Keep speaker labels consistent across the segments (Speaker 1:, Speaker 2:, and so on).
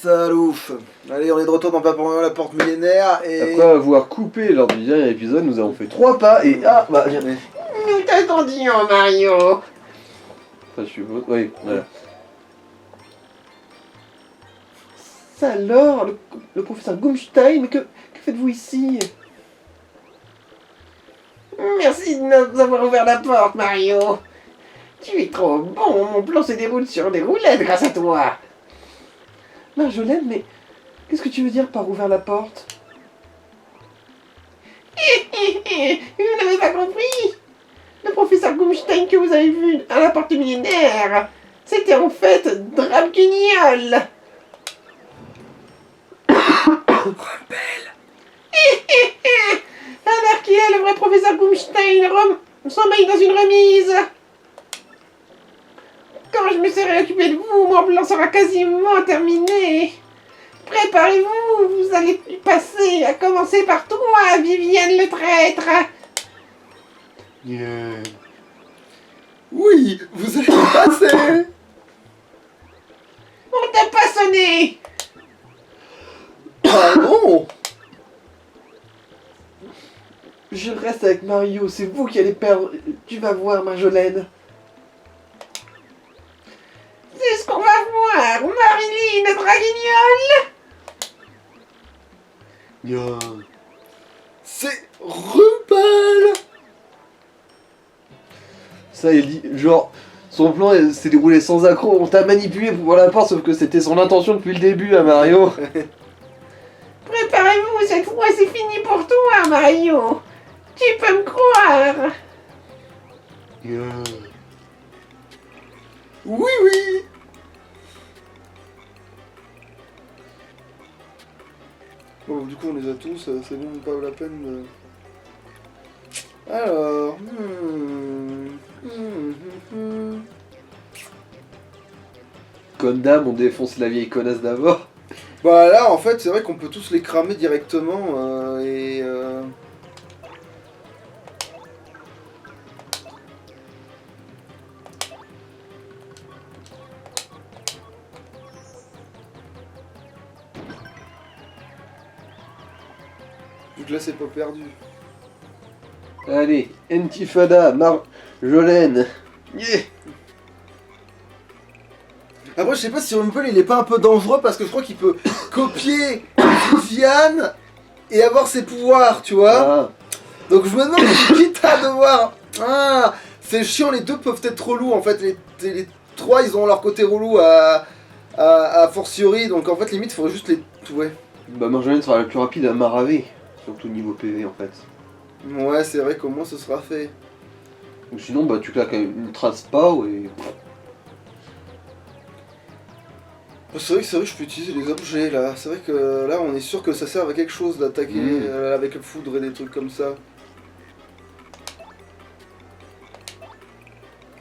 Speaker 1: Salouf. Allez, on est de retour dans Paper Mario la porte millénaire et...
Speaker 2: Après avoir coupé lors du dernier épisode, nous avons fait 3 pas et... Ah, bah viens.
Speaker 3: Nous t'attendions, Mario.
Speaker 2: Enfin, je suis... Oui, voilà. Ça alors, le professeur Gumstein, mais que faites-vous ici?
Speaker 3: Merci de nous avoir ouvert la porte, Mario. Tu es trop bon, mon plan se déroule sur des roulettes grâce à toi.
Speaker 2: Marjolaine, mais qu'est-ce que tu veux dire par ouvert la porte?
Speaker 3: Vous n'avez pas compris? Le professeur Gumstein que vous avez vu à la porte millénaire, c'était en fait Drapguignol. Alors qui est le vrai professeur Gumstein sommeille dans une remise. Quand je me serai occupé de vous, mon plan sera quasiment terminé. Préparez-vous, vous allez y passer, à commencer par toi, Viviane le traître.
Speaker 2: Yeah.
Speaker 1: Oui, vous allez y passer.
Speaker 3: On t'a pas sonné.
Speaker 1: Pardon.
Speaker 2: Je reste avec Mario, c'est vous qui allez perdre. Tu vas voir, Marjolaine.
Speaker 3: C'est ce qu'on va voir, Marilyn Draguignol.
Speaker 2: Yeah.
Speaker 1: C'est Rubel.
Speaker 2: Ça, il dit, genre, son plan s'est déroulé sans accroc, on t'a manipulé pour voir la porte, sauf que c'était son intention depuis le début à Mario.
Speaker 3: Préparez-vous, cette fois c'est fini pour toi, Mario. Tu peux me croire.
Speaker 2: Yeah.
Speaker 1: Oui, oui. Bon, du coup, on les a tous, c'est bon, pas la peine de... Alors...
Speaker 2: Comme d'hab, on défonce la vieille connasse d'abord.
Speaker 1: Bah là, en fait, c'est vrai qu'on peut tous les cramer directement, et... Donc là, c'est pas perdu.
Speaker 2: Allez, Intifada, Marjolaine. Yeah.
Speaker 1: Après, je sais pas si Rumple il est pas un peu dangereux parce que je crois qu'il peut copier Viviane et avoir ses pouvoirs, tu vois.
Speaker 2: Ah.
Speaker 1: Donc je me demande si quitte à devoir. Ah, c'est chiant, les deux peuvent être relous en fait. Les trois ils ont leur côté relou à fortiori, donc en fait limite il faudrait juste les. Ouais.
Speaker 2: Bah Marjolaine sera la plus rapide à maraver, surtout niveau PV en fait.
Speaker 1: Ouais, c'est vrai qu'au moins ce sera fait.
Speaker 2: Ou sinon, bah tu claques une trace pow et voilà.
Speaker 1: C'est vrai que je peux utiliser les objets là. C'est vrai que là on est sûr que ça sert à quelque chose d'attaquer avec le foudre et des trucs comme ça.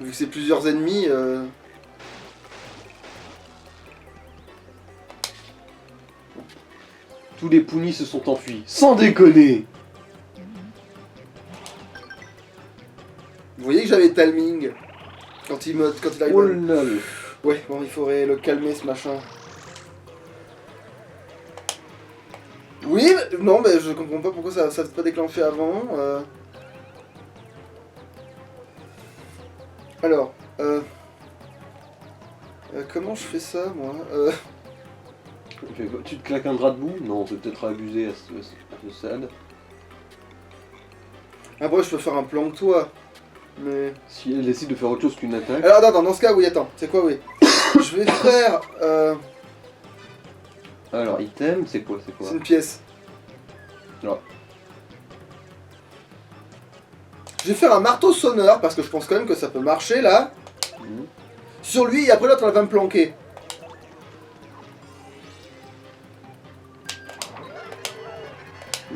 Speaker 1: Vu que c'est plusieurs ennemis.
Speaker 2: Tous les pounis se sont enfuis, sans déconner.
Speaker 1: Vous voyez que j'avais timing quand il arrive.
Speaker 2: Oh là là.
Speaker 1: Ouais, bon, il faudrait le calmer ce machin. Oui, mais, non, mais je comprends pas pourquoi ça s'est pas déclenché avant. Alors, comment je fais ça, moi
Speaker 2: Tu te claques un drap de boue? Non, c'est peut-être abusé à ce stade.
Speaker 1: Après, je peux faire un plan que toi. Mais...
Speaker 2: Si elle décide de faire autre chose qu'une attaque.
Speaker 1: Alors, attends, dans ce cas, oui, attends. C'est quoi, oui? Je vais faire...
Speaker 2: Alors, item, c'est quoi?
Speaker 1: C'est une pièce.
Speaker 2: Alors.
Speaker 1: Je vais faire un marteau sonneur, parce que je pense quand même que ça peut marcher, là. Sur lui, et après l'autre, elle va me planquer.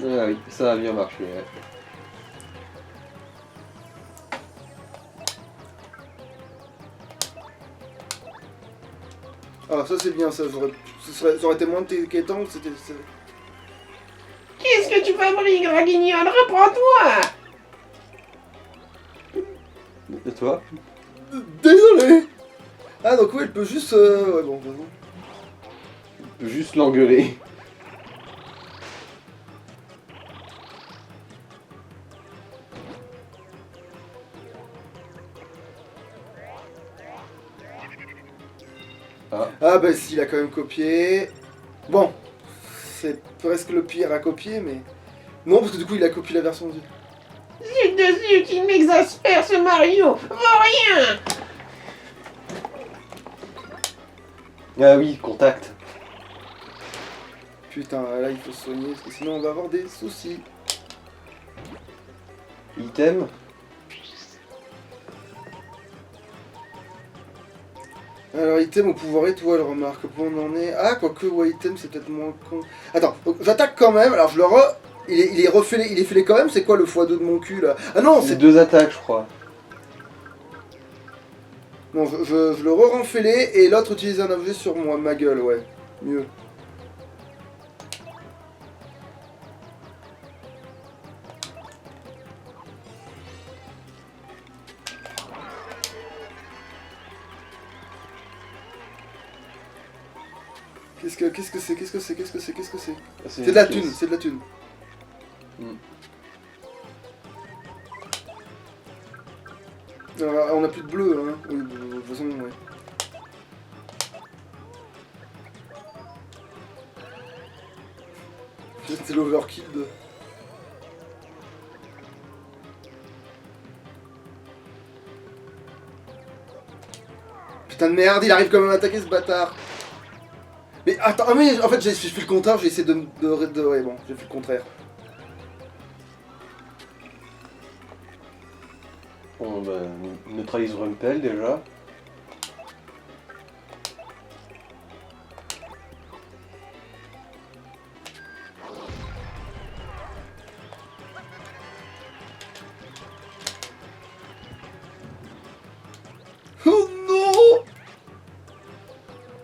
Speaker 2: Ah oui, ça a bien marché. Ouais.
Speaker 1: Ah, ça c'est bien, ça aurait été moins inquiétant.
Speaker 3: Qu'est-ce que tu fabriques, Draguignol? Reprends-toi.
Speaker 2: Et toi?
Speaker 1: Désolé. Ah donc oui, elle peut juste... Ouais bon,
Speaker 2: peut juste l'engueuler.
Speaker 1: Ah bah si, il a quand même copié. Bon, c'est presque le pire à copier, mais... Non, parce que du coup, il a copié la version du...
Speaker 3: Zut de zut, il m'exaspère ce Mario. Vaut rien.
Speaker 2: Ah oui, contact.
Speaker 1: Putain, là, il faut se soigner, parce que sinon, on va avoir des soucis.
Speaker 2: Item.
Speaker 1: Alors, item au pouvoir étoile, remarque. Bon, on en est... Ah, quoique, ouais, item, c'est peut-être moins con. Attends, donc, j'attaque quand même. Alors, je le re... Il est refait, il est filé quand même. C'est quoi le x2 de mon cul, là? Ah non,
Speaker 2: C'est
Speaker 1: c'est...
Speaker 2: 2 attaques, je crois.
Speaker 1: Non, je le re-renfêlé et l'autre utilise un objet sur moi. Ma gueule, ouais. Mieux. Qu'est-ce que c'est? C'est de la thune, c'est de la thune. Alors, on a plus de bleu, hein. Oui, de toute façon, ouais. C'est l'overkill de... Putain de merde, il arrive quand même à attaquer ce bâtard. Mais attends, ah mais en fait j'ai fait le contraire, j'ai essayé de... Ouais bon, j'ai fait le contraire.
Speaker 2: Bon bah, neutralise Rumpel déjà.
Speaker 1: Oh non!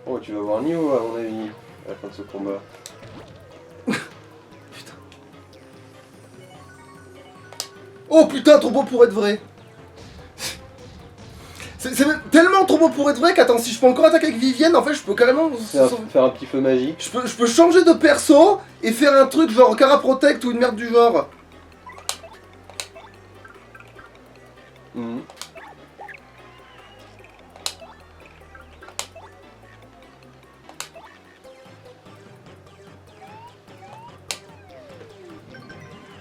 Speaker 2: Oh, tu vas avoir Nioh à mon avis, à la fin de ce combat.
Speaker 1: Putain. Oh putain, trop beau pour être vrai. C'est même tellement trop beau pour être vrai qu'attends, si je peux encore attaquer avec Vivienne, en fait je peux carrément...
Speaker 2: Faire un petit feu magique.
Speaker 1: Je peux changer de perso et faire un truc genre Cara Protect ou une merde du genre.
Speaker 2: Mhm.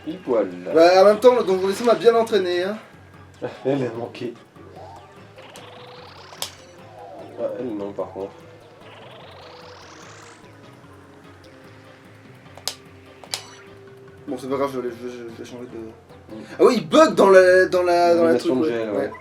Speaker 2: Pile poil.
Speaker 1: Bah en même temps, le Donjon des Sons m'a bien entraîné, hein.
Speaker 2: Elle a manqué. Ah, elle non par contre.
Speaker 1: Bon c'est pas grave, je vais changer de... Ah oui, il bug dans la
Speaker 2: Domination
Speaker 1: truc,
Speaker 2: de gel, ouais.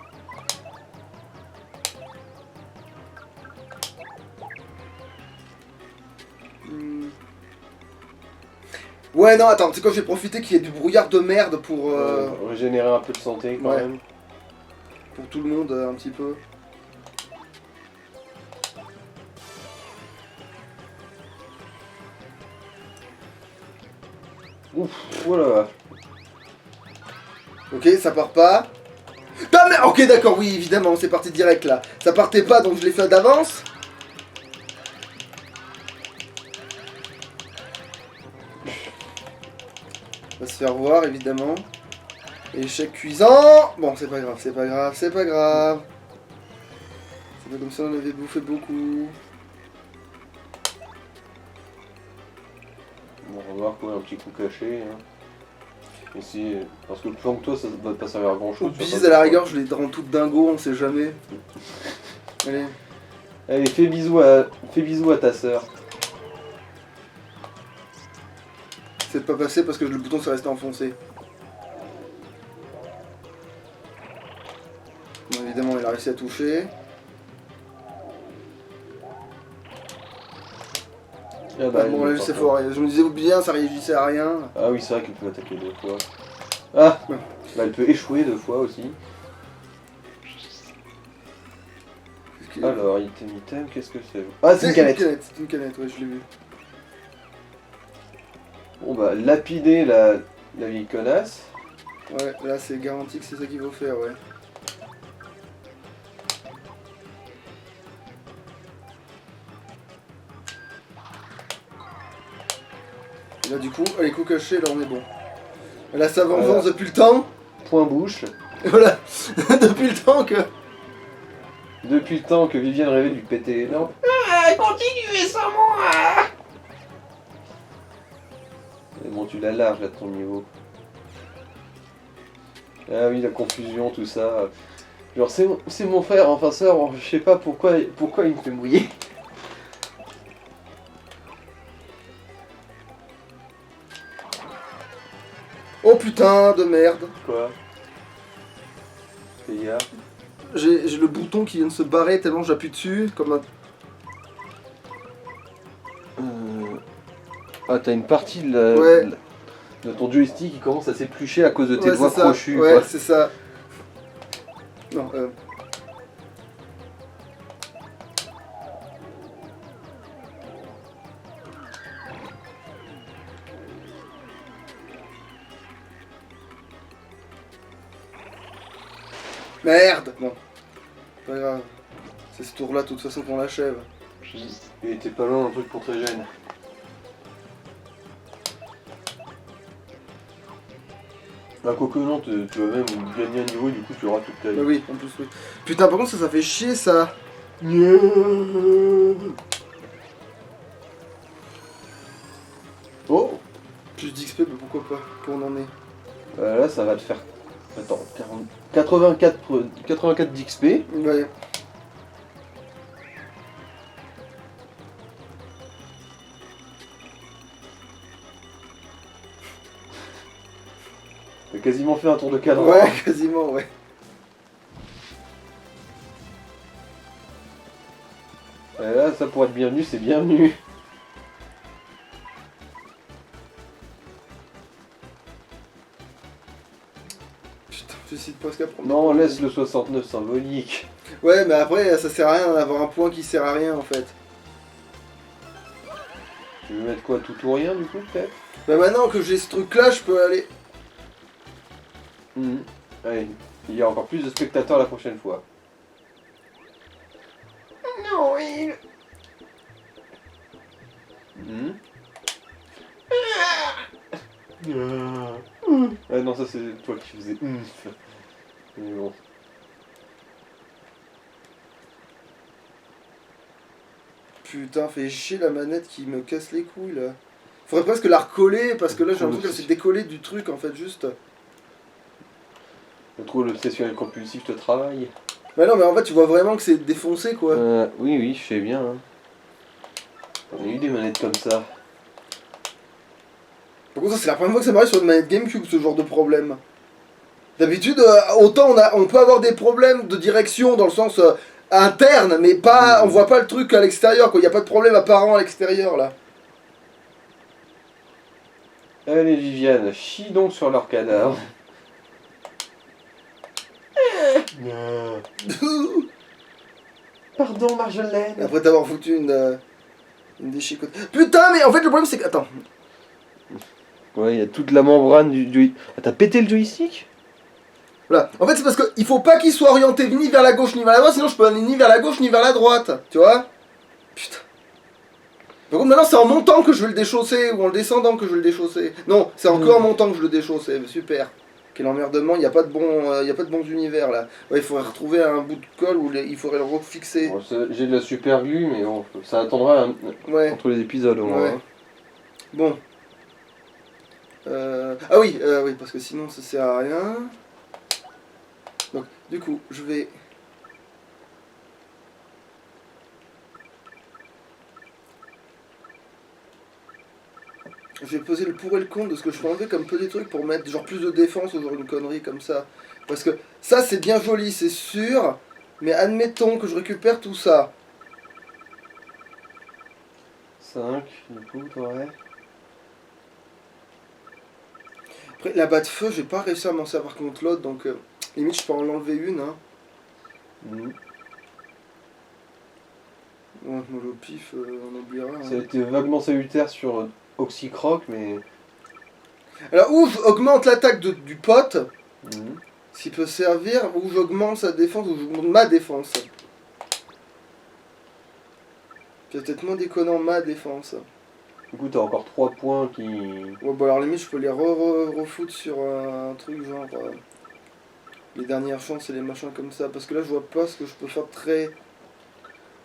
Speaker 1: Ouais, non, attends, c'est quand j'ai profité qu'il y ait du brouillard de merde pour...
Speaker 2: Régénérer un peu de santé quand
Speaker 1: ouais.
Speaker 2: même.
Speaker 1: Pour tout le monde, un petit peu.
Speaker 2: Ouf, voilà.
Speaker 1: Ok, ça part pas. Ah mais ok, d'accord, oui, évidemment, c'est parti direct là. Ça partait pas, donc je l'ai fait d'avance. On va se faire voir, évidemment. Échec cuisant. Bon, c'est pas grave, c'est pas grave, c'est pas grave. C'est pas comme ça, on avait bouffé beaucoup.
Speaker 2: Bon, remarque, ouais, un petit coup caché. Hein. Ici, parce que le plan que toi, ça va pas servir à grand chose.
Speaker 1: Bise à la rigueur, je les rends toutes dingo, on sait jamais. Allez.
Speaker 2: Allez, fais bisous à ta sœur.
Speaker 1: C'est pas passé parce que le bouton s'est resté enfoncé. Bon, évidemment, il a réussi à toucher.
Speaker 2: Ah bah,
Speaker 1: bon, là, c'est fort. Je me disais bien, ça réagissait à rien.
Speaker 2: Ah oui, c'est vrai qu'elle peut attaquer 2 fois. Ah
Speaker 1: ouais.
Speaker 2: Bah, elle peut échouer 2 fois aussi. Alors, item, qu'est-ce que c'est? Ah, c'est une canette.
Speaker 1: C'est une canette, ouais, je l'ai vu.
Speaker 2: Bon bah, lapider la vieille connasse.
Speaker 1: Ouais, là, c'est garanti que c'est ça qu'il faut faire, ouais. Là du coup, les coups cachés, là on est bon. Là ça vengeance depuis le temps.
Speaker 2: Point bouche.
Speaker 1: Et voilà, depuis le temps que...
Speaker 2: Depuis le temps que Viviane rêvait du péter énorme.
Speaker 3: Continuez sans moi.
Speaker 2: Mais bon, tu l'as large là de ton niveau. Ah oui, la confusion, tout ça. Genre, c'est mon frère, enfin ça, je sais pas pourquoi il me fait mouiller.
Speaker 1: Oh putain de merde.
Speaker 2: Quoi? Fais gaffe.
Speaker 1: J'ai le bouton qui vient de se barrer tellement j'appuie dessus, comme un...
Speaker 2: Ah, t'as une partie
Speaker 1: Ouais.
Speaker 2: de ton joystick qui commence à s'éplucher à cause de tes
Speaker 1: Ouais,
Speaker 2: doigts
Speaker 1: c'est ça.
Speaker 2: crochus.
Speaker 1: Ouais,
Speaker 2: Quoi.
Speaker 1: c'est ça. Non, Merde. Bon. Pas grave. C'est ce tour-là, de toute façon, qu'on l'achève.
Speaker 2: Et t'es pas loin d'un truc pour très gêne. Ah, quoique non, tu vas même gagner un niveau et du coup tu auras toute ta
Speaker 1: Bah
Speaker 2: vie.
Speaker 1: oui, en plus, oui. Putain, par contre, ça fait chier, ça.
Speaker 2: Oh.
Speaker 1: Plus d'XP, mais pourquoi pas. Qu'on en est.
Speaker 2: Là, ça va te faire... Attends, 84 d'XP.
Speaker 1: Ouais.
Speaker 2: T'as quasiment fait un tour de cadran.
Speaker 1: Ouais, quasiment, ouais.
Speaker 2: Et là, ça pour être bienvenu, c'est bienvenu.
Speaker 1: Putain, j'hésite presque à prendre.
Speaker 2: Non, laisse le 69 symbolique.
Speaker 1: Ouais, mais après, ça sert à rien d'avoir un point qui sert à rien, en fait.
Speaker 2: Tu veux mettre quoi, tout ou rien du coup, peut-être?
Speaker 1: Bah maintenant que j'ai ce truc-là, je peux aller...
Speaker 2: Allez, il y a encore plus de spectateurs la prochaine fois.
Speaker 3: Non, il...
Speaker 2: Ah non, ça c'est toi qui faisais Mais bon.
Speaker 1: Putain, fait chier la manette qui me casse les couilles, là. Faudrait presque la recoller, parce que là, j'ai l'impression qu'elle s'est décollée du truc, en fait, juste.
Speaker 2: Je trouve l'obsessionnel compulsif te travaille.
Speaker 1: Bah non, mais en fait, tu vois vraiment que c'est défoncé, quoi.
Speaker 2: Oui, je sais bien. Hein. On a eu des manettes comme ça.
Speaker 1: Par contre, ça, c'est la première fois que ça m'arrive sur une manette GameCube, ce genre de problème. D'habitude, autant on peut avoir des problèmes de direction dans le sens interne, mais pas, on voit pas le truc à l'extérieur, quoi. Y a pas de problème apparent à l'extérieur, là.
Speaker 2: Allez Viviane, chie donc sur leur cadavre. Pardon Marjolaine.
Speaker 1: Après t'avoir foutu une déchicote. Putain, mais en fait, le problème, c'est que... Attends.
Speaker 2: Ouais, il y a toute la membrane du... Ah, t'as pété le joystick?
Speaker 1: Voilà. En fait, c'est parce qu'il faut pas qu'il soit orienté ni vers la gauche ni vers la droite, sinon je peux aller ni vers la gauche ni vers la droite. Tu vois? Putain. Par contre, maintenant, c'est en montant que je vais le déchausser, ou en le descendant que je vais le déchausser. Non, c'est encore en montant que je le déchausse. Super. Quel emmerdement, il n'y a pas de bons univers, là. Ouais, il faudrait retrouver un bout de colle où il faudrait le refixer.
Speaker 2: Bon, j'ai de la super glue, mais bon, ça attendra
Speaker 1: Ouais.
Speaker 2: entre les épisodes au moins.
Speaker 1: Ouais.
Speaker 2: Hein.
Speaker 1: Bon. Ah oui, oui, parce que sinon, ça sert à rien. Donc, du coup, je vais... Je vais poser le pour et le contre de ce que je peux enlever comme petit truc pour mettre genre plus de défense ou genre une connerie comme ça. Parce que ça c'est bien joli, c'est sûr, mais admettons que je récupère tout ça.
Speaker 2: 5, du coup, ouais.
Speaker 1: Après la batte feu, j'ai pas réussi à m'en servir contre l'autre, donc limite je peux en enlever une. Hein. Bon, le pif, on oubliera.
Speaker 2: Ça a
Speaker 1: Hein.
Speaker 2: été vaguement salutaire sur Oxycroc, mais...
Speaker 1: Alors ou j'augmente l'attaque du pote, s'il peut servir, ou j'augmente sa défense, ou j'augmente ma défense. C'est peut-être moins déconnant ma défense.
Speaker 2: Du coup, t'as encore 3 points qui.
Speaker 1: Ouais, bah alors limite, je peux les refoutre sur un truc genre. Les dernières chances et les machins comme ça. Parce que là, je vois pas ce que je peux faire de très.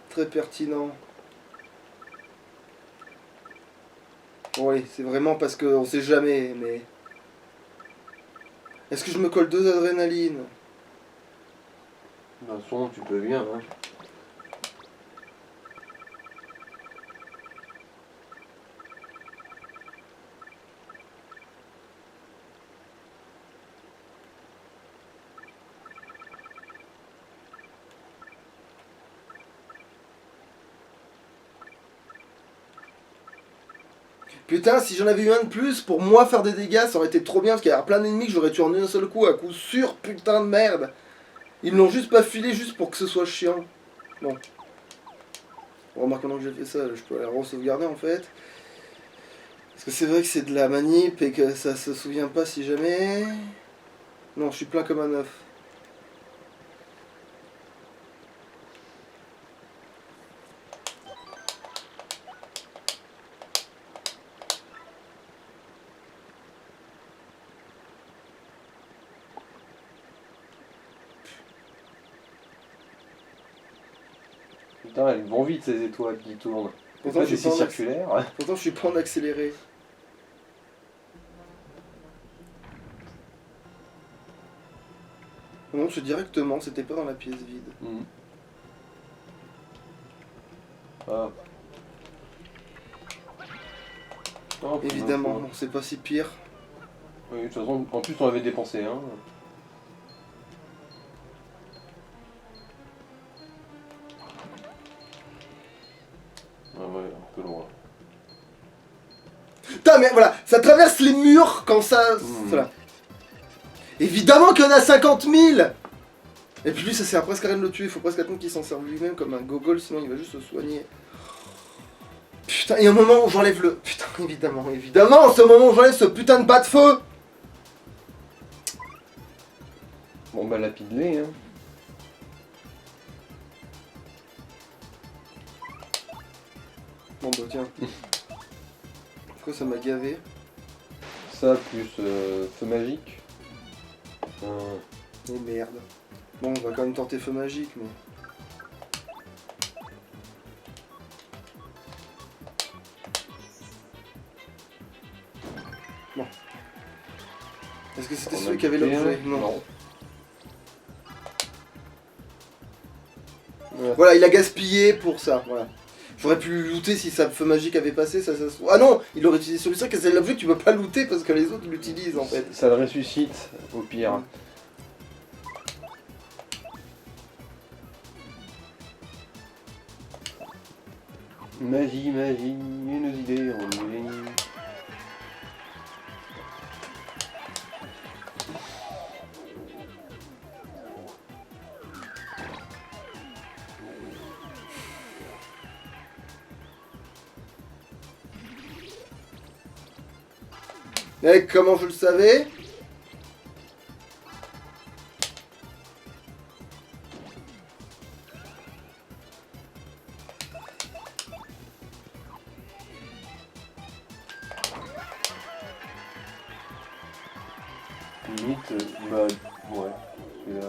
Speaker 1: Très pertinent. Oui, c'est vraiment parce qu'on sait jamais, mais. Est-ce que je me colle 2 adrénalines?
Speaker 2: De toute façon, tu peux bien. Hein.
Speaker 1: Putain, si j'en avais eu un de plus, pour moi faire des dégâts, ça aurait été trop bien, parce qu'il y a plein d'ennemis que j'aurais tué en un seul coup, à coup sûr, putain de merde. Ils l'ont juste pas filé, juste pour que ce soit chiant. Bon. Remarque maintenant que j'ai fait ça, je peux la re-sauvegarder en fait. Parce que c'est vrai que c'est de la manip et que ça se souvient pas si jamais... Non, je suis plein comme un œuf.
Speaker 2: Putain, elles vont vite ces étoiles qui tournent.
Speaker 1: Pourtant,
Speaker 2: Pourtant,
Speaker 1: je suis
Speaker 2: c'est
Speaker 1: pas en
Speaker 2: circulaire.
Speaker 1: Pourtant, je suis pas en accéléré. Non, je directement, c'était pas dans la pièce vide.
Speaker 2: Mhm. Ah. Oh,
Speaker 1: Évidemment,
Speaker 2: non,
Speaker 1: bon, c'est pas si pire.
Speaker 2: oui, de toute façon, en plus on avait dépensé un. Ah ouais, un peu loin.
Speaker 1: Putain, mais voilà, ça traverse les murs quand ça... Voilà. Évidemment qu'il y en a 50 000. Et puis lui, ça sert presque à rien de le tuer, il faut presque attendre qu'il s'en serve lui-même comme un gogol, sinon il va juste se soigner. Putain, il y a un moment où j'enlève le... Putain, évidemment, c'est au moment où j'enlève ce putain de pas de feu.
Speaker 2: Bon bah lapide-les hein.
Speaker 1: Bon bah tiens. Pourquoi ça m'a gavé?
Speaker 2: Ça plus feu magique.
Speaker 1: Oh merde. Bon, on va quand même tenter feu magique, mais... Bon. Est-ce que c'était
Speaker 2: On a
Speaker 1: celui qui avait
Speaker 2: buté
Speaker 1: l'objet?
Speaker 2: un.
Speaker 1: Non.
Speaker 2: Ouais.
Speaker 1: Voilà, il a gaspillé pour ça, voilà. J'aurais pu looter si sa feu magique avait passé, ça se trouve. Ah non, il aurait utilisé celui-là, que c'est l'objet que tu peux pas looter parce que les autres l'utilisent en fait.
Speaker 2: Ça le ressuscite au pire. Magie, nos idées, on est...
Speaker 1: Mais comment je le savais?
Speaker 2: Limite, bah, ouais. Et là, ouais.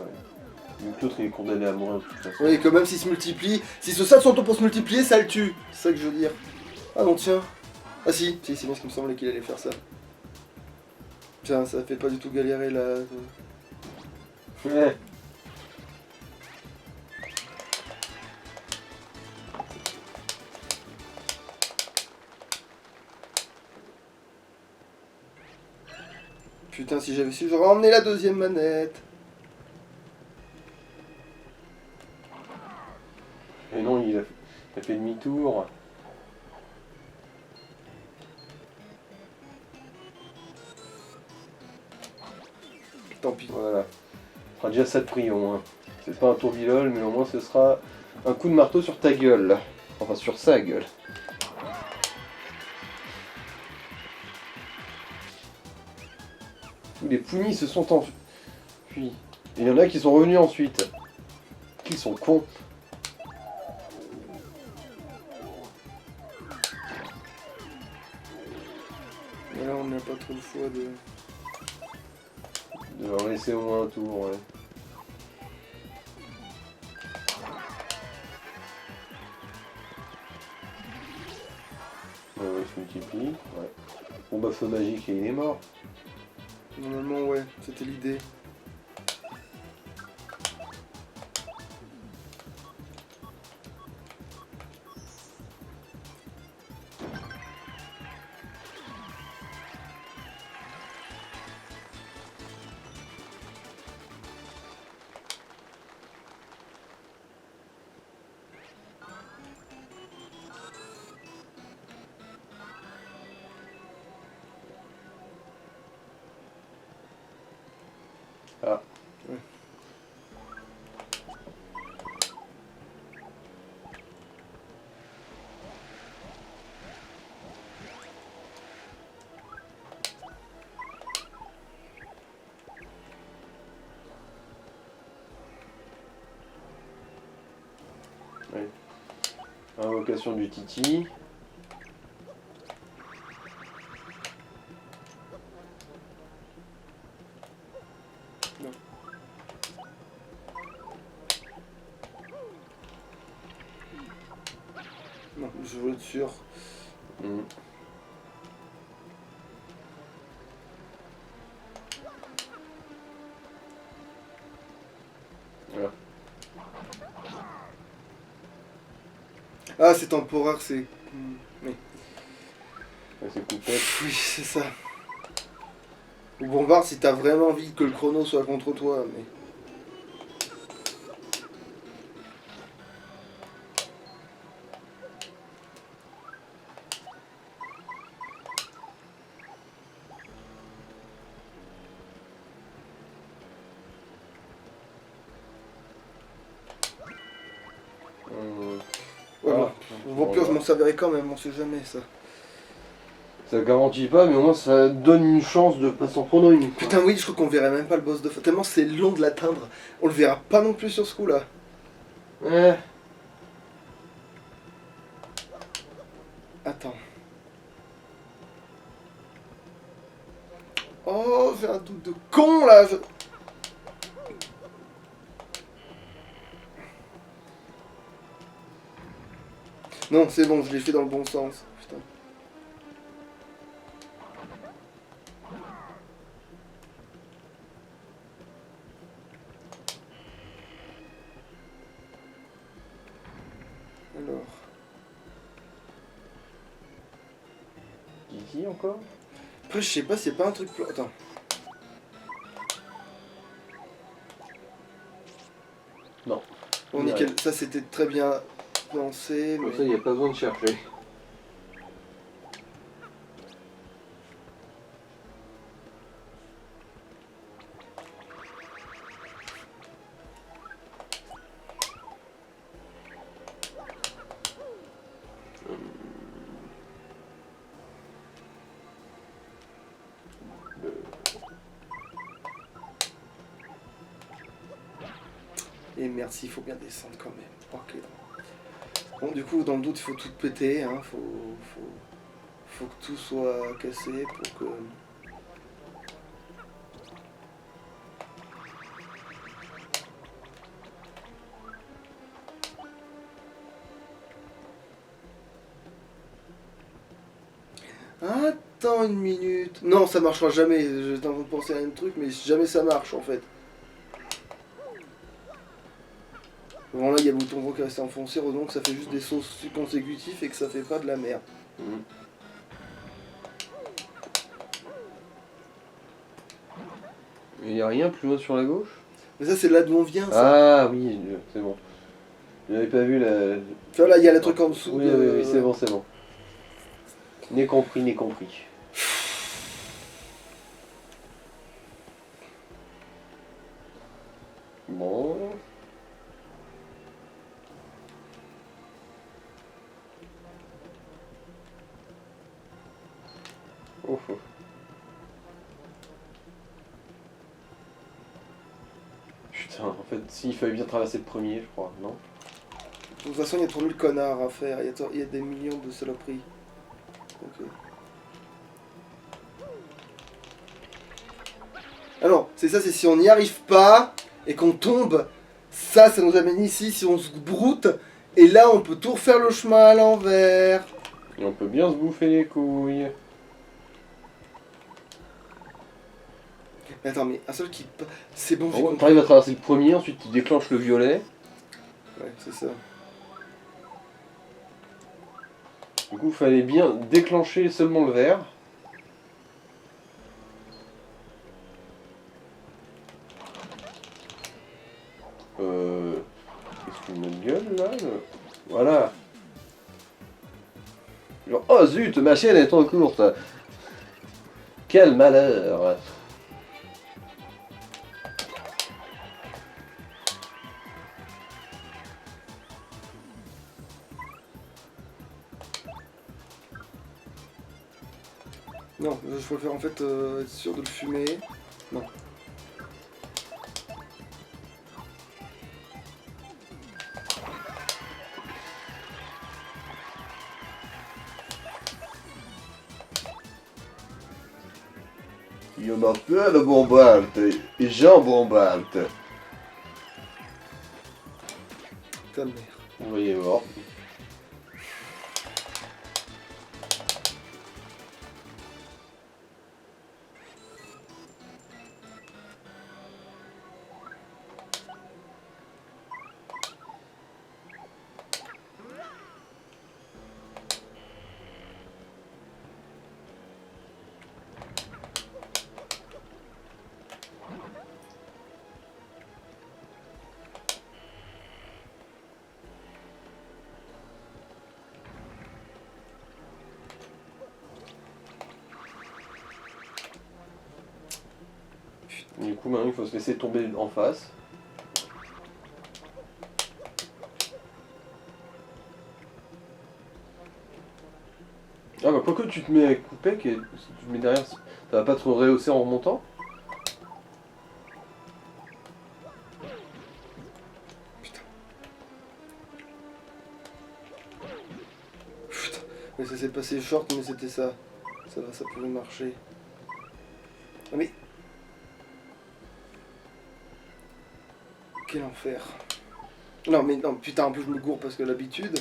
Speaker 2: Donc l'autre il est condamné à mourir de toute façon.
Speaker 1: Oui, que même s'il se multiplie, si ce sale son tour pour se multiplier, ça le tue. C'est ça que je veux dire. Ah non, tiens. Ah si, c'est bien ce qu'il me semblait qu'il allait faire ça. Tiens, ça fait pas du tout galérer là.
Speaker 2: Ouais.
Speaker 1: Putain, si j'avais su, j'aurais emmené la deuxième manette.
Speaker 2: Et non, il a fait demi-tour.
Speaker 1: Tant pis.
Speaker 2: Voilà. Ce sera déjà ça de prix au moins. C'est pas un tourbillol, mais au moins ce sera un coup de marteau sur ta gueule. Enfin, sur sa gueule. Tous les pounis se sont enfuis. Et il y en a qui sont revenus ensuite. Qu'ils sont cons.
Speaker 1: pas trop le choix de...
Speaker 2: De leur laisser au moins un tour, ouais. Ouais, il se multiplie, ouais. Bon bah feu magique et il est mort.
Speaker 1: Normalement, ouais, c'était l'idée.
Speaker 2: Ah.
Speaker 1: Ouais.
Speaker 2: Ouais. Invocation du Titi.
Speaker 1: Non, je veux être sûr.
Speaker 2: Mhm. Voilà.
Speaker 1: Ah, c'est temporaire, c'est... Oui,
Speaker 2: Ouais, c'est coupette.
Speaker 1: oui, c'est ça. Ou bombarde si t'as vraiment envie que le chrono soit contre toi, mais... Ouais,
Speaker 2: Ah,
Speaker 1: bon, vampire, je m'en servirai quand même, on sait jamais ça.
Speaker 2: ça garantit pas, mais au moins ça donne une chance de pas s'en prendre une. quoi.
Speaker 1: Putain, oui, je crois qu'on verrait même pas le boss de fin. Tellement c'est long de l'atteindre. On le verra pas non plus sur ce coup-là.
Speaker 2: Ouais.
Speaker 1: Attends. Oh, j'ai un doute de con là. Non, c'est bon, je l'ai fait dans le bon sens. Putain. Alors.
Speaker 2: Titi encore.
Speaker 1: Après, je sais pas s'il y a pas un truc plus. Attends.
Speaker 2: Non.
Speaker 1: Bon, nickel. Ça, c'était très bien pensé.
Speaker 2: Comme
Speaker 1: Mais...
Speaker 2: ça, il n'y a pas besoin de chercher.
Speaker 1: Et merci, il faut bien descendre quand même. Ok. Bon, du coup, dans le doute, il faut tout péter. Hein. Faut que tout soit cassé pour que. Attends une minute. Non, ça marchera jamais. J'étais en train de penser à un truc, mais jamais ça marche en fait. Bon, là, il y a le bouton gros qui reste enfoncé, donc ça fait juste des sauts consécutifs et que ça fait pas de la merde.
Speaker 2: Mhm. Il n'y a rien plus loin sur la gauche.
Speaker 1: Mais ça, c'est là d'où on vient, ça.
Speaker 2: Ah oui, c'est bon. Je n'avais pas vu la.
Speaker 1: Tu vois, là, il y a le truc en dessous.
Speaker 2: Oui, oui, oui, c'est bon, c'est bon. N'est compris, n'est compris. Bon. Oh, oh. Putain, en fait, s'il fallait bien traverser le premier, je crois, non?
Speaker 1: De toute façon, il y a trop mille connards à faire. Il y a des millions de saloperies. Ok. Ah non, c'est ça, c'est si on n'y arrive pas et qu'on tombe, ça nous amène ici, si on se broute, et là on peut tout refaire le chemin à l'envers.
Speaker 2: Et on peut bien se bouffer les couilles.
Speaker 1: Mais attends, mais un seul qui... C'est bon, j'ai
Speaker 2: En gros,
Speaker 1: compris.
Speaker 2: t'arrives à traverser le premier, ensuite tu déclenches le violet.
Speaker 1: Ouais, c'est ça.
Speaker 2: Du coup, fallait bien déclencher seulement le vert. Qu'est-ce qu'il me gueule là Voilà. Genre, oh zut, ma chaîne est trop courte. Quel malheur.
Speaker 1: Non, je préfère en fait être sûr de le fumer. Non.
Speaker 2: Je m'appelle Bombalt et Jean Bombalt.
Speaker 1: Ta mère.
Speaker 2: Vous voyez voir. Du coup, maintenant il faut se laisser tomber en face. Ah bah quoique tu te mets avec Coupec et si tu te mets derrière, ça va pas te rehausser en remontant.
Speaker 1: Putain. Mais ça s'est passé short, mais c'était ça. Ça va, ça pouvait marcher. Ah mais... Quel enfer. Non mais non, putain, en plus je me gourre parce que l'habitude...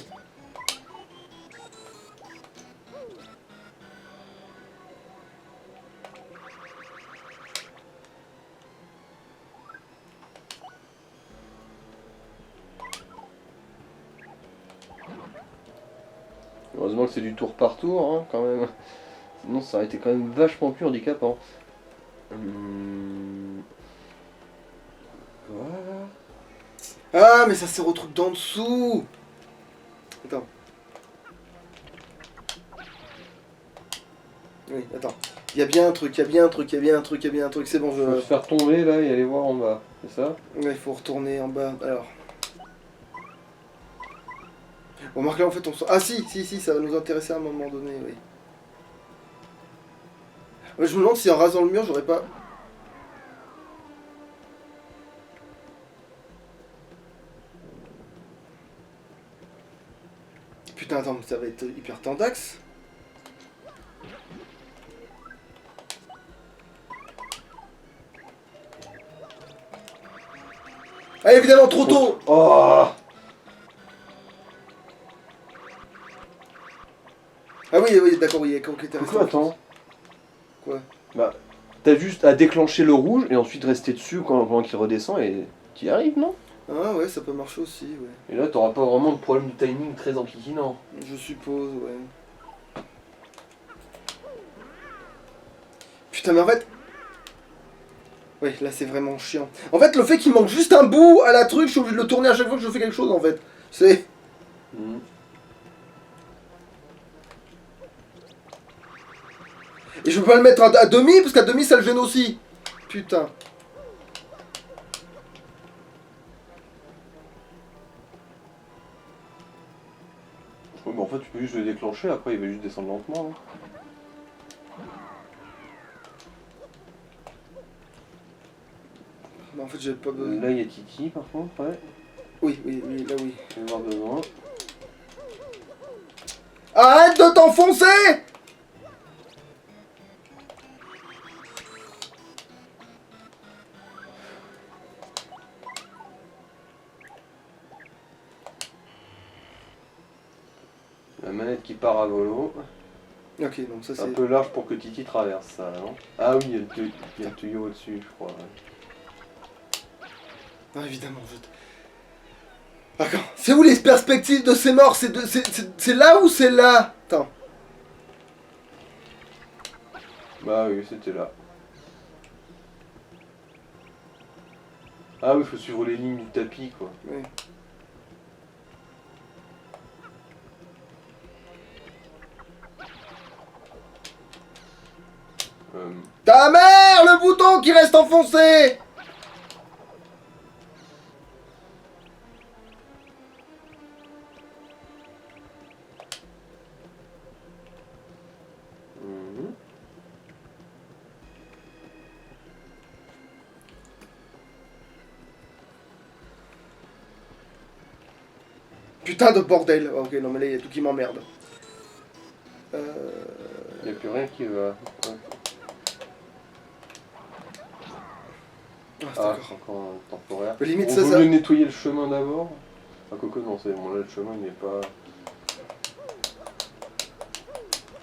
Speaker 2: Heureusement que c'est du tour par tour, hein, quand même. Sinon ça aurait été quand même vachement plus handicapant. Voilà.
Speaker 1: Ah mais ça sert au truc d'en dessous. Attends. Oui, attends. Il y a bien un truc, il y a bien un truc, il y a bien un truc, il y a bien un truc, c'est bon,
Speaker 2: Faut
Speaker 1: je...
Speaker 2: se faire tomber là et aller voir en bas, c'est ça?
Speaker 1: Ouais, il faut retourner en bas, alors... Bon, Marc, là, en fait, on sent... Ah, si, ça va nous intéresser à un moment donné, oui. Ouais, je me demande si en rasant le mur, j'aurais pas... Putain, attends, mais ça va être hyper tendax. Ah, évidemment, trop tôt.
Speaker 2: Oh.
Speaker 1: Ah oui, d'accord, oui, ok, t'es resté.
Speaker 2: Pourquoi attends?
Speaker 1: Quoi?
Speaker 2: Bah, t'as juste à déclencher le rouge et ensuite rester dessus quand il redescend et t'y arrives, non?
Speaker 1: Ah ouais, ça peut marcher aussi, ouais.
Speaker 2: Et là, t'auras pas vraiment de problème de timing très enquiquinant.
Speaker 1: Je suppose, ouais. Putain, mais en fait... Ouais, là, c'est vraiment chiant. En fait, le fait qu'il manque juste un bout à la truc, je suis obligé de le tourner à chaque fois que je fais quelque chose, en fait. C'est... Et je peux pas le mettre à demi, parce qu'à demi, ça le gêne aussi. Putain.
Speaker 2: Ouais, mais en fait, tu peux juste le déclencher, après il va juste descendre lentement. Hein.
Speaker 1: Mais en fait, j'ai pas besoin...
Speaker 2: Là, il y a Titi, par contre, ouais.
Speaker 1: Oui, là, oui.
Speaker 2: Je vais voir devant.
Speaker 1: Arrête de t'enfoncer!
Speaker 2: manette qui part à volo.
Speaker 1: Ok, donc ça
Speaker 2: Un
Speaker 1: c'est...
Speaker 2: peu large pour que Titi traverse ça, non? Ah oui, il y a le tuyau au-dessus, je crois. Ouais.
Speaker 1: Ah, évidemment, D'accord. C'est où les perspectives de ces morts? C'est là ou c'est là? Attends.
Speaker 2: Bah oui, c'était là. Ah oui, faut suivre les lignes du tapis, quoi.
Speaker 1: Oui. Ta mère, le bouton qui reste enfoncé!
Speaker 2: Mhm.
Speaker 1: Putain de bordel. Ok, non mais là il y a tout qui m'emmerde.
Speaker 2: Il n'y a plus rien qui va. Ouais.
Speaker 1: Ah,
Speaker 2: Ah,
Speaker 1: d'accord.
Speaker 2: c'est encore un temporaire.
Speaker 1: Mais limite
Speaker 2: On
Speaker 1: ça,
Speaker 2: voulait nettoyer le chemin d'abord. Ah, Coco, non, c'est bon, là le chemin il n'est pas.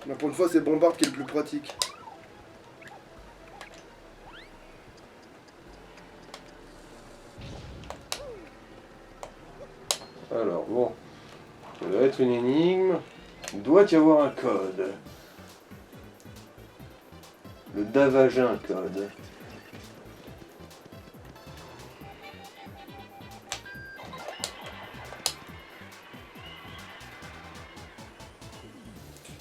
Speaker 1: Mais pour une fois, c'est Bombard qui est le plus pratique.
Speaker 2: Alors, bon. Ça doit être une énigme. Il doit y avoir un code. Le Davagin code.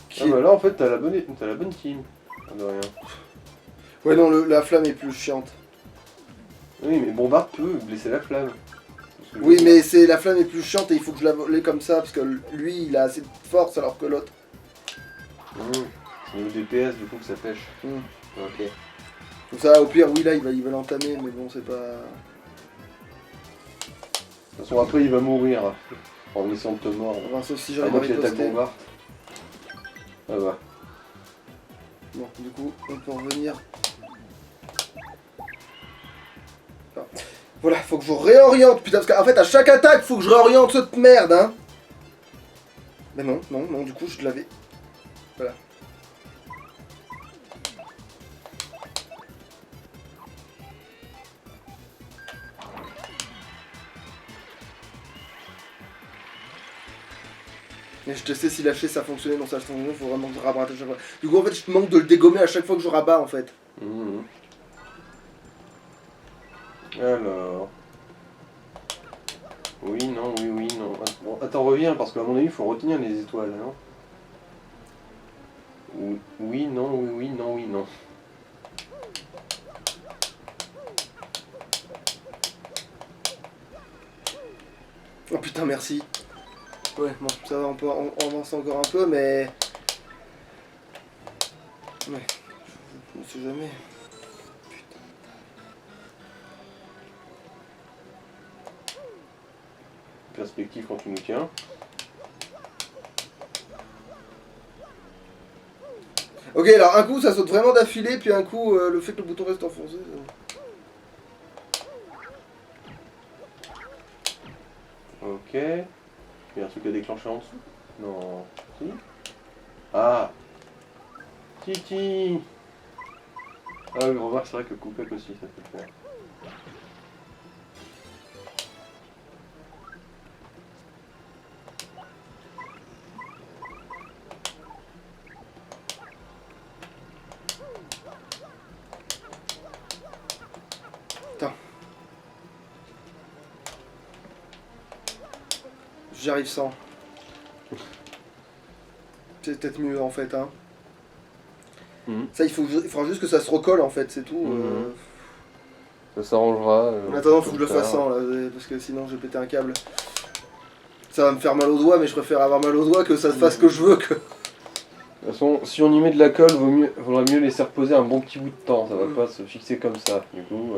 Speaker 1: Qui
Speaker 2: Ah
Speaker 1: est-
Speaker 2: bah là en fait t'as la bonne team. Ah, de rien.
Speaker 1: Ouais, non, la flamme est plus chiante.
Speaker 2: Oui mais Bombard peut blesser la flamme. Parce que-
Speaker 1: Oui, mais c'est la flamme est plus chiante et il faut que je la vole comme ça parce que lui, il a assez de force alors que l'autre.
Speaker 2: C'est au DPS du coup que ça pêche.
Speaker 1: Hmm.
Speaker 2: Ok.
Speaker 1: Donc ça, au pire, oui, là, il va l'entamer, mais bon, c'est pas...
Speaker 2: De toute façon après il va mourir en essayant de te mordre.
Speaker 1: Enfin, sauf si
Speaker 2: À
Speaker 1: j'arrive à
Speaker 2: moins qu'il attaque
Speaker 1: riposter.
Speaker 2: Bombard. Ah bah.
Speaker 1: Bon, du coup, on peut revenir. Ah. Voilà, faut que je réoriente, putain, parce qu'en fait, à chaque attaque, faut que je réoriente cette merde, hein. Mais non, non, non, du coup, je l'avais. Voilà. Et je testais si lâcher ça fonctionnait, non ça fonctionnait, faut vraiment que je rabatte à chaque fois. Du coup en fait je manque de le dégommer à chaque fois que je rabats en fait.
Speaker 2: Mhm. Alors. Oui, non, oui, oui, non. Bon, attends, reviens, parce qu'à mon avis, il faut retenir les étoiles, non? Oui, non, oui, oui, non, oui, non.
Speaker 1: Oh putain merci. Ouais bon ça va, on peut avancer encore un peu mais... Ouais, je ne sais jamais.
Speaker 2: Perspective quand tu nous tiens.
Speaker 1: Ok alors un coup ça saute vraiment d'affilée puis un coup le fait que le bouton reste enfoncé.
Speaker 2: Ok. Il y a un truc à déclencher en dessous? Non. Si? Ah! Titi! Ah oui, remarque, c'est vrai que Coupec aussi, ça peut le faire.
Speaker 1: J'y arrive sans. C'est peut-être mieux en fait hein.
Speaker 2: Mhm.
Speaker 1: Ça il faudra juste que ça se recolle en fait, c'est tout.
Speaker 2: Mhm. Ça s'arrangera.
Speaker 1: En attendant faut que je le
Speaker 2: plus tard.
Speaker 1: fasse sans là, parce que sinon je vais péter un câble. Ça va me faire mal aux doigts mais je préfère avoir mal aux doigts que ça fasse ce que je veux que...
Speaker 2: De toute façon, si on y met de la colle, vaudra mieux laisser reposer un bon petit bout de temps. Ça va pas se fixer comme ça. Du coup.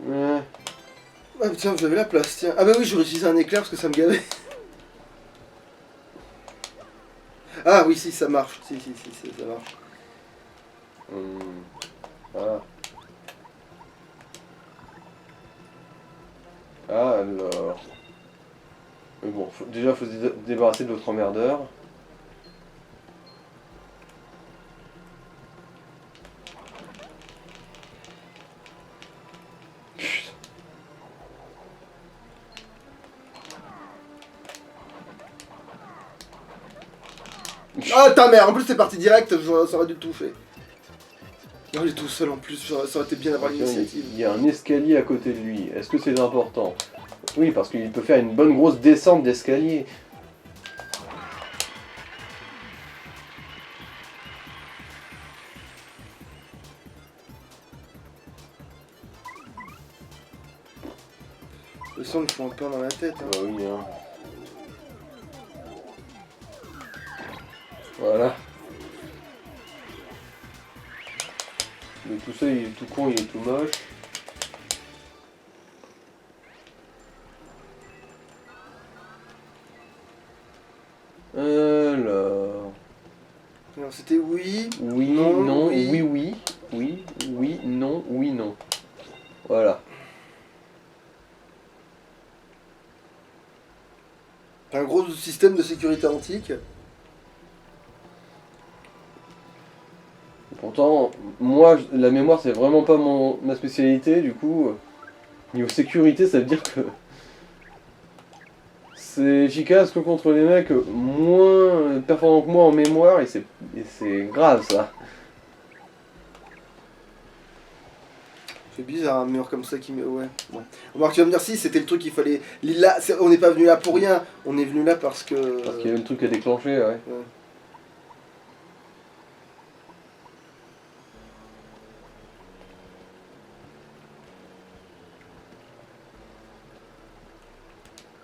Speaker 2: Ouais.
Speaker 1: Ah tiens j'avais la place tiens. Ah bah oui j'aurais utilisé un éclair parce que ça me gavait. Ah oui si ça marche. Si ça marche.
Speaker 2: Ah. Ah, alors... Mais bon, déjà, faut se débarrasser de l'autre emmerdeur.
Speaker 1: Ah ta mère, en plus c'est parti direct, ça aurait dû le toucher. Non, il est tout seul en plus, ça aurait été bien d'avoir l'initiative.
Speaker 2: Il y a un escalier à côté de lui. Est-ce que c'est important? Oui, parce qu'il peut faire une bonne grosse descente d'escalier.
Speaker 1: Le son, il faut un peu dans la tête. Hein.
Speaker 2: Ah oui, hein. Voilà. Mais tout ça, il est tout con, il est tout moche. Alors...
Speaker 1: Alors c'était oui.
Speaker 2: Oui,
Speaker 1: Non,
Speaker 2: non,
Speaker 1: oui.
Speaker 2: oui, oui, oui, oui, non, oui, non. Voilà.
Speaker 1: C'est un gros système de sécurité antique.
Speaker 2: Pourtant, moi, la mémoire, c'est vraiment pas ma spécialité, du coup, niveau sécurité, ça veut dire que c'est efficace que contre les mecs moins performants que moi en mémoire, et c'est grave, ça.
Speaker 1: C'est bizarre un mur comme ça qui met. Ouais. Bon. Remarque, tu vas me dire si c'était le truc qu'il fallait. Là, on n'est pas venu là pour rien. On est venu là parce que.
Speaker 2: Parce qu'il y avait le truc à déclencher, ouais.
Speaker 1: Ouais.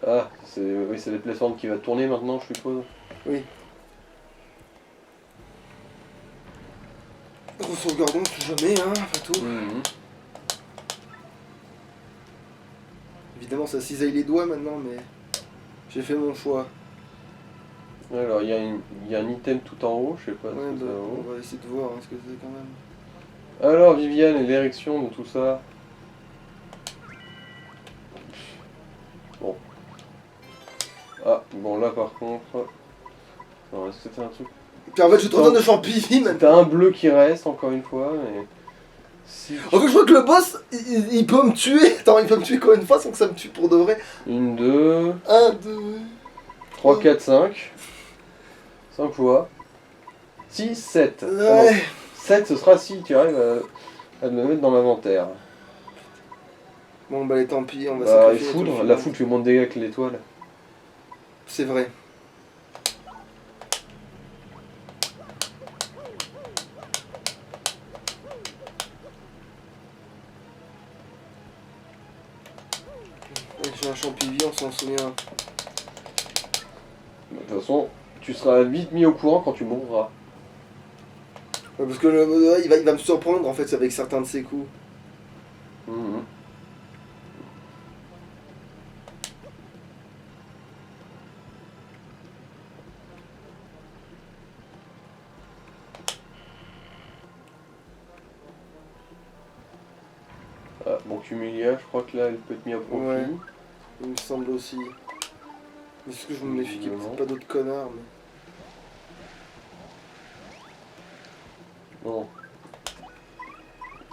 Speaker 2: Ah, oui, c'est les plateformes qui va tourner maintenant, je suppose.
Speaker 1: Oui. Sauveegardons tout jamais, hein, pas tout.
Speaker 2: Mhm.
Speaker 1: Évidemment, ça cisaille les doigts maintenant, mais. J'ai fait mon choix.
Speaker 2: Alors, il y a un item tout en haut, je sais pas ce
Speaker 1: Ouais,
Speaker 2: que
Speaker 1: bah,
Speaker 2: ça vaut.
Speaker 1: on va essayer de voir hein, ce que c'est quand même.
Speaker 2: Alors, Viviane, et l'érection de tout ça. Bon. Ah, bon, là par contre. Alors, est-ce que c'était un truc.
Speaker 1: Puis en fait, je suis trop content de champignons maintenant.
Speaker 2: T'as un bleu qui reste, encore une fois, mais. Si tu-
Speaker 1: En fait, je vois que le boss, il peut me tuer. Attends, il peut me tuer combien de fois sans que ça me tue pour de vrai?
Speaker 2: 1, 2,
Speaker 1: 1, 2.
Speaker 2: 3, 4, 5. 5 fois. 6, 7.
Speaker 1: Ouais.
Speaker 2: 7, ce sera si tu arrives à le mettre dans l'inventaire.
Speaker 1: Bon, bah, tant pis, on va
Speaker 2: Bah, et
Speaker 1: sacrifier.
Speaker 2: foudre, la foudre fait moins de dégâts que l'étoile.
Speaker 1: C'est vrai. Ouais, j'ai un champignon, on s'en souvient.
Speaker 2: De toute façon, tu seras vite mis au courant quand tu mourras.
Speaker 1: Ouais, parce que il va me surprendre en fait avec certains de ses coups.
Speaker 2: Mhm. Ah, bon, Cumulia, je crois que là, elle peut être mise à profit.
Speaker 1: Ouais. Il me semble aussi. Mais est-ce que je me méfie qu'il n'y ait peut-être pas d'autres connards mais...
Speaker 2: Bon.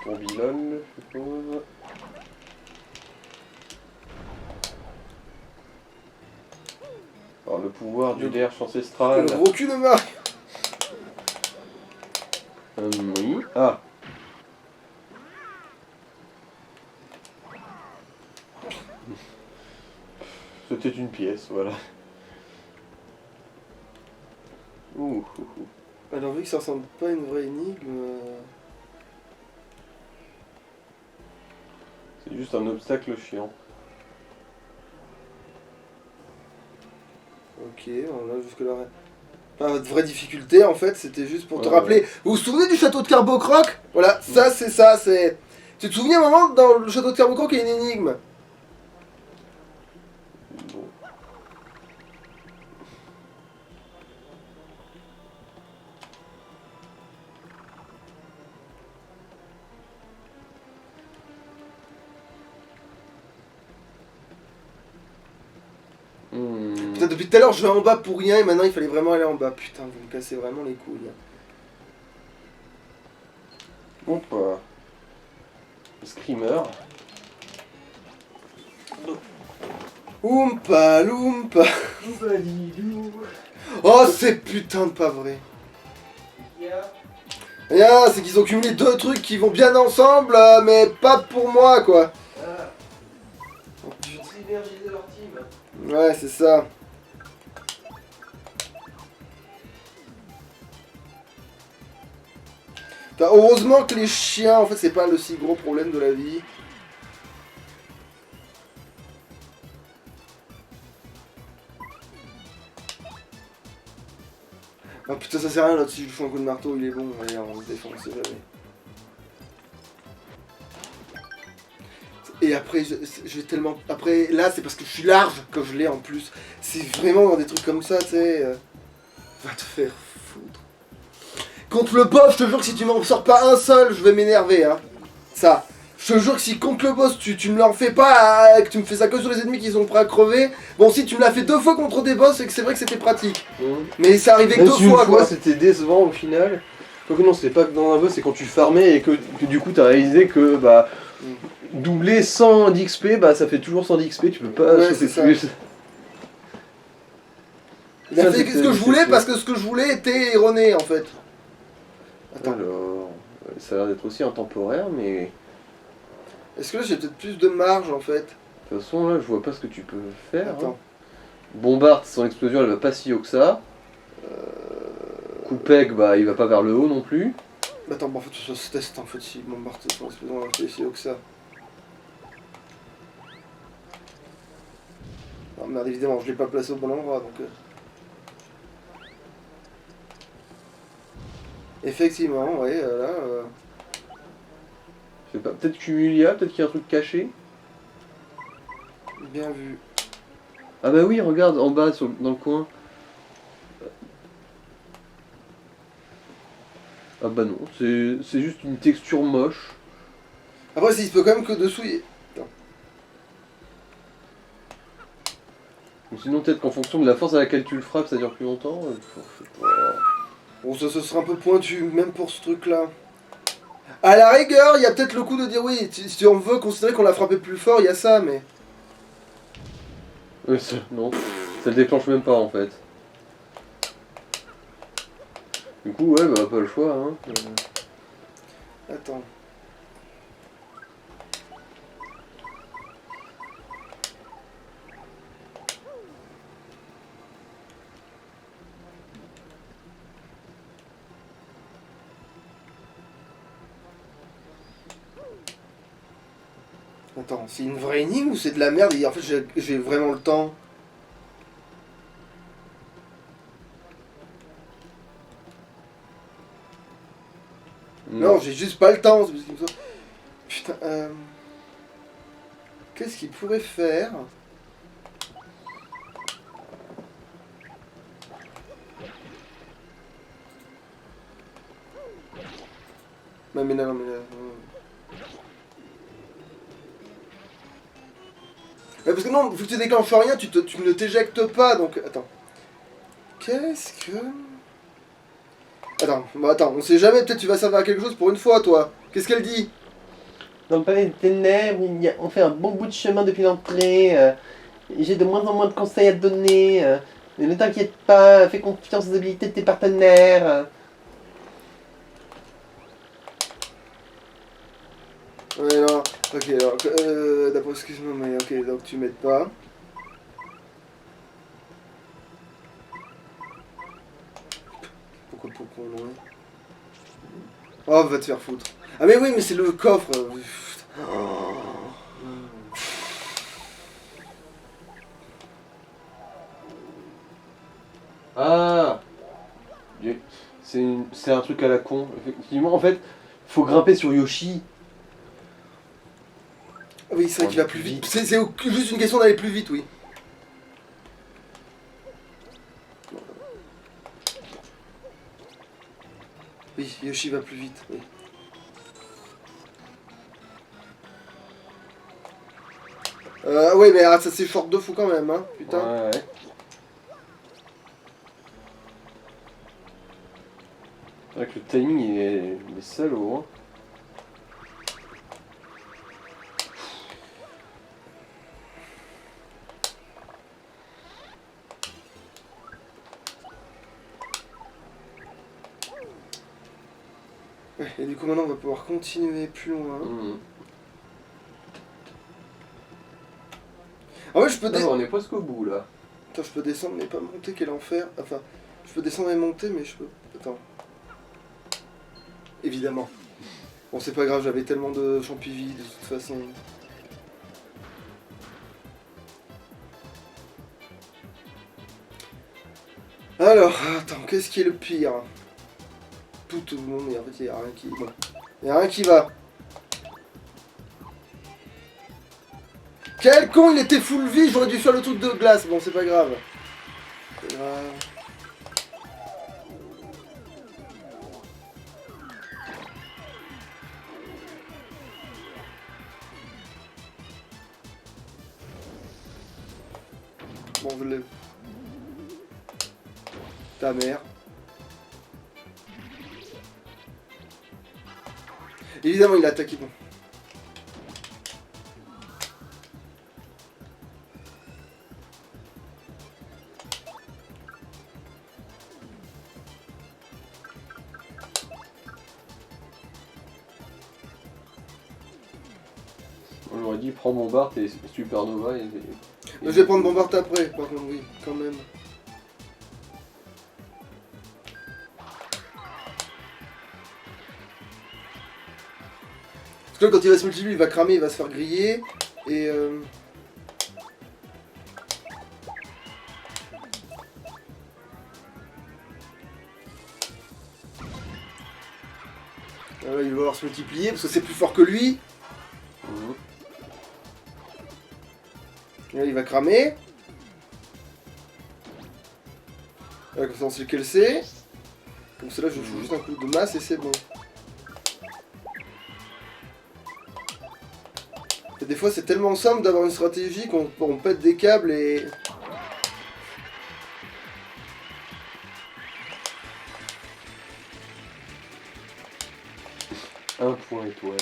Speaker 2: Tourbillon, je suppose. Alors, le pouvoir du derche ancestral.
Speaker 1: Le gros cul de Mario.
Speaker 2: Oui. Ah. C'était une pièce, voilà. Ouh.
Speaker 1: Alors vu que ça ressemble pas à une vraie énigme...
Speaker 2: C'est juste un obstacle chiant.
Speaker 1: Ok, on a jusque là... Pas de vraie difficulté en fait, c'était juste pour te rappeler... Vous vous souvenez du château de Carbocroc? Voilà, ça c'est ça, c'est... Tu te souviens un moment dans le château de Carbocroc il y a une énigme?
Speaker 2: Bon.
Speaker 1: Putain, depuis tout à l'heure, je vais en bas pour rien et maintenant il fallait vraiment aller en bas. Putain, vous me cassez vraiment les couilles.
Speaker 2: Hop. Screamer.
Speaker 1: Oompa Loompa. Oh, c'est putain de pas vrai. Rien, c'est qu'ils ont cumulé deux trucs qui vont bien ensemble, mais pas pour moi, quoi.
Speaker 2: Synergiser leur team.
Speaker 1: Ouais, c'est ça. Putain, heureusement que les chiens, en fait, c'est pas le si gros problème de la vie. Ah putain, ça sert à rien là, si je lui fais un coup de marteau, il est bon, allez, on se défend, c'est jamais. Et après, je vais tellement. Après, là, c'est parce que je suis large que je l'ai en plus. C'est vraiment dans des trucs comme ça, tu sais. Va te faire foutre. Contre le boss, je te jure que si tu m'en sors pas un seul, je vais m'énerver, hein. Ça. Je te jure que si contre le boss, tu me l'en fais pas, que tu me fais ça que sur les ennemis qui sont prêts à crever. Bon, si tu me l'as fait 2 fois contre des boss, c'est que c'est vrai que c'était pratique. Mais ça arrivait que
Speaker 2: Même
Speaker 1: 2
Speaker 2: si une
Speaker 1: fois,
Speaker 2: fois
Speaker 1: quoi.
Speaker 2: c'était décevant au final. Quoique non, c'était pas que dans un boss, c'est quand tu farmais et que du coup t'as réalisé que bah doubler 100 d'XP, bah ça fait toujours 100 d'XP, tu peux pas
Speaker 1: Ouais,
Speaker 2: choper
Speaker 1: c'est ça.
Speaker 2: plus.
Speaker 1: Il a
Speaker 2: Ça,
Speaker 1: fait
Speaker 2: c'était
Speaker 1: ce que je voulais
Speaker 2: déception.
Speaker 1: parce que ce que je voulais était erroné en fait. Attends.
Speaker 2: Alors, ça a l'air d'être aussi intemporaire, mais
Speaker 1: Est-ce que là j'ai peut-être plus de marge en fait?
Speaker 2: de toute façon là je vois pas ce que tu peux faire.
Speaker 1: Attends.
Speaker 2: Bombarde, son explosion elle va pas si haut que ça. Coupec, bah il va pas vers le haut non plus.
Speaker 1: Attends, bon, en fait, ça se teste en fait si mon marteau son explosion a fait si haut que ça. Non merde, évidemment, je l'ai pas placé au bon endroit donc. Effectivement, ouais, là.
Speaker 2: Je sais pas, peut-être Cumulia, peut-être qu'il y a un truc caché.
Speaker 1: Bien vu.
Speaker 2: Ah bah oui, regarde en bas dans le coin. Ah bah non, c'est juste une texture moche.
Speaker 1: Après, il se peut quand même que dessous.
Speaker 2: Ou sinon peut-être qu'en fonction de la force à laquelle tu le frappes, ça dure plus longtemps. Je sais pas.
Speaker 1: Bon, ça sera un peu pointu, même pour ce truc là. À la rigueur, il y a peut-être le coup de dire oui, si on veut considérer qu'on l'a frappé plus fort, il y a ça, mais.
Speaker 2: Non, ça le déclenche même pas en fait. Du coup, ouais, bah pas le choix. Hein.
Speaker 1: Attends. Attends, c'est une vraie énigme ou c'est de la merde et en fait j'ai vraiment le temps? Non, j'ai juste pas le temps. C'est parce qu'il me faut- Putain, qu'est-ce qu'il pourrait faire? Non, mais là, non, mais là. Ouais, parce que non, vu que tu déclenches rien, tu ne t'éjectes pas, donc. Attends. Qu'est-ce que. Attends, bah attends, on sait jamais, peut-être tu vas servir à quelque chose pour une fois, toi. Qu'est-ce qu'elle dit?
Speaker 3: Dans le palais des ténèbres, on fait un bon bout de chemin depuis l'entrée. J'ai de moins en moins de conseils à te donner. Mais ne t'inquiète pas, fais confiance aux habilités de tes partenaires.
Speaker 1: Ouais, non. Ok, alors. D'abord, excuse-moi, mais ok, donc tu m'aides pas. Pourquoi loin? Oh, va te faire foutre. Ah, mais oui, mais c'est le coffre.
Speaker 2: Ah, c'est un truc à la con. Effectivement, en fait, faut grimper sur Yoshi.
Speaker 1: Ah oui, c'est vrai qu'il va plus vite. C'est juste une question d'aller plus vite, oui. Oui, Yoshi va plus vite, oui. Ouais, mais ça s'échorte de fou quand même, hein, putain.
Speaker 2: Ouais, ouais. C'est vrai que le timing il est salaud. Hein.
Speaker 1: Ouais, et du coup maintenant on va pouvoir continuer plus loin. Ah ouais, je peux descendre.
Speaker 2: On est presque au bout là.
Speaker 1: Attends, je peux descendre mais pas monter, quel enfer. Enfin, je peux descendre et monter mais je peux... Attends. Évidemment. Bon, c'est pas grave, j'avais tellement de champignons de toute façon. Alors, attends, qu'est-ce qui est le pire? Tout le monde, mais en fait, il n'y a rien qui... Bon. Il y a rien qui va. Quel con, il était full vie, j'aurais dû faire le truc de glace. Bon, c'est pas grave. C'est pas grave. Bon, je l'ai. Ta mère. Évidemment, il a attaqué. Bon.
Speaker 2: On aurait dit prends mon bar, t'es supernova et...
Speaker 1: Je vais prendre Bombard après, par contre, oui, quand même. Parce que là, quand il va se multiplier, il va cramer, il va se faire griller. Et là, il va falloir se multiplier parce que c'est plus fort que lui. Et là, il va cramer. Là, comme ça, on sait lequel c'est. Comme ça, là, je fous juste un coup de masse et c'est bon. Et des fois, c'est tellement simple d'avoir une stratégie qu'on pète des câbles et...
Speaker 2: Un point étoile.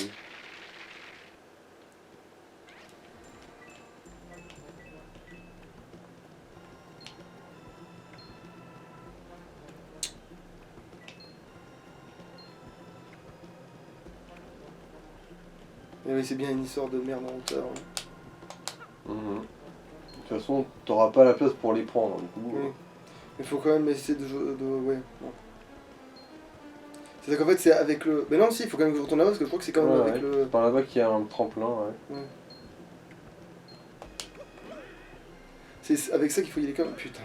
Speaker 1: Et oui, c'est bien une histoire de merde en hauteur.
Speaker 2: De toute façon, t'auras pas la place pour les prendre, du coup.
Speaker 1: Oui. Il faut quand même essayer de ouais. Bon. C'est-à-dire qu'en fait, c'est avec le... Mais non, si, il faut quand même que je retourne là-bas, parce que je crois que c'est quand même avec le...
Speaker 2: C'est par là-bas qu'il y a un tremplin, ouais.
Speaker 1: C'est avec ça qu'il faut y aller quand même. Putain.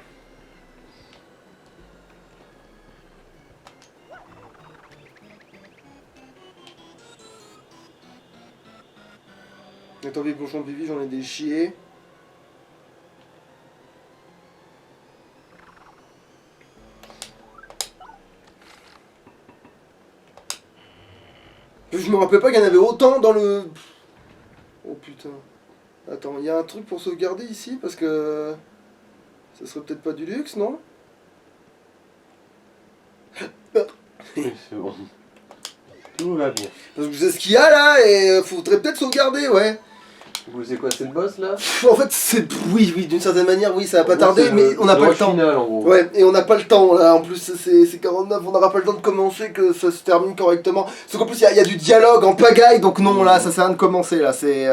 Speaker 1: Attends, les bouchons de Vivi, j'en ai des chiés. Je me rappelais pas qu'il y en avait autant dans le... Oh putain. Attends, il y a un truc pour sauvegarder ici, parce que... Ça serait peut-être pas du luxe, non?
Speaker 2: Oui, c'est bon. Tout va bien.
Speaker 1: Parce que je sais ce qu'il y a là, et faudrait peut-être sauvegarder, ouais.
Speaker 2: Vous c'est quoi, c'est le boss là?
Speaker 1: En fait, c'est... Oui, d'une certaine manière, oui, ça va pas tarder, mais on n'a pas le temps.
Speaker 2: Final, en gros.
Speaker 1: Ouais, et on n'a pas le temps, là, en plus c'est 49, on n'aura pas le temps de commencer, que ça se termine correctement. Sauf qu'en plus, il y a du dialogue en pagaille, donc non, là, ça sert à rien de commencer, là, c'est...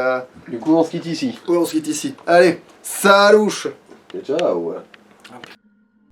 Speaker 2: Du coup, on se quitte ici.
Speaker 1: Ouais, on se quitte ici. Allez, salouche!
Speaker 2: Et ciao.